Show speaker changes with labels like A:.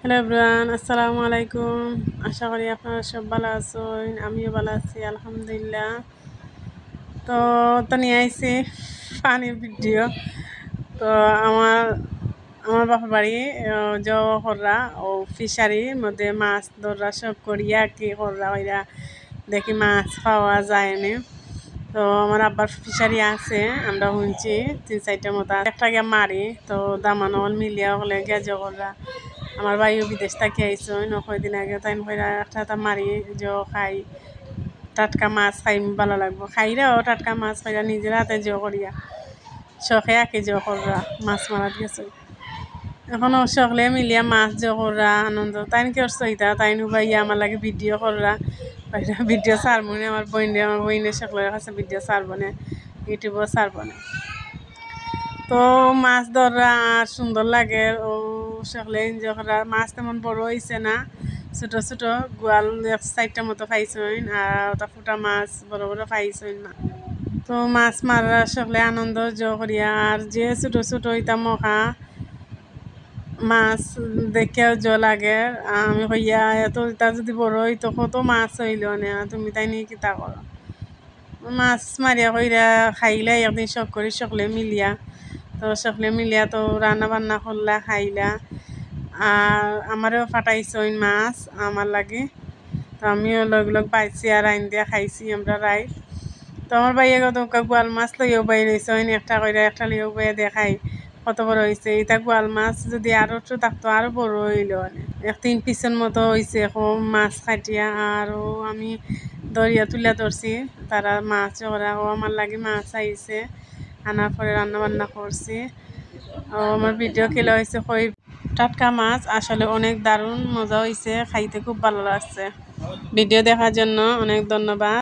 A: Hello everyone, আসসালামু আলাইকুম। আশা করি আপনারা সব ভালো আছেন। আমিও ভালো আছি আলহামদুলিল্লাহ। তো নিয়ে আইছি পানির ভিডিও। তো আমার আমার বাপের বাড়ি জহররা ও ফিশারির মধ্যে মাছ ধরা সব করিয়া কি কররা ওইরা দেখি মাছ পাওয়া যায় না। তো আমার আব্বার ফিশারি আছে, আমরা শুনছি 3-4টা মতো একটা গিয়ে মারি। তো দামানো মিলিয়া হলে গিয়া জহররা আমার ভাইও বিদেশ থেকে আইসন কয়দিন আগে তাই একটা মারি খাই, টাটকা মাছ খাই ভালো লাগবো, খাইরাও টাটকা মাছ খাইরা নিজের হাতে করিয়া শখে আঁকি কররা মাছ মারাত গেছে। এখনো সকলে মিলিয়া মাছ কররা আনন্দ তাই করছো ইতা তাই ভাইয়া আমার লাগে ভিডিও কররা ভিডিও ছাড়বো না। আমার বইনের সকলের কাছে ভিডিও ছাড়বো না, ইউটিউবও ছাড়বো না। তো মাছ ধরা আর সুন্দর লাগে ও সকলে এনজয় করা। মাছ তেমন বড় হয়েছে না, ছোটো ছোটো গোয়াল 4টা মতো পাইছেন আর ওটা ফুটা মাছ বড় বড় পাইছেন না। তো মাছ মারা সকলে আনন্দ করিয়া আর যে ছোটো ছোটো ইটা মখা মাছ দেখেও লাগে। আমি কইয়া এত ইটা যদি বড় হইতো কত মাছ হইল না, তুমি তাই নিয়ে কিতা করো। মাছ মারিয়া কইরা খাইলা একদিন শখ করি সকলে মিলিয়া। তো সকলে মিলিয়া তো রান্না বান্না করলা খাইলা আর আমারও ফাটাইছইন মাছ আমার লাগে। তো আমিও লগ পাইছি আর আইন দিয়া খাইছি আমরা রাই। তো আমার ভাইয়া কত গোয়াল মাছ লইয়াও বাই রয়েছেন, একটা কইরা একটা লইয়াও বাইয়া দেখাই কত বড় হয়েছে। এটা গোয়াল মাছ যদি আরো একটু থাকতো আরো বড় হইল, 1-3 পিসের মতো হয়েছে এখন মাছ কাটিয়া। আরও আমি দরিয়া তুলে ধরছি, তারা মাছ ওরা ও আমার লাগে মাছ আইছে, আনার পরে রান্না বান্না করছি। ও আমার ভিডিও খেলা হয়েছে কই টাটকা মাছ, আসলে অনেক দারুণ মজা হয়েছে, খাইতে খুব ভালো লাগছে। ভিডিও দেখার জন্য অনেক ধন্যবাদ।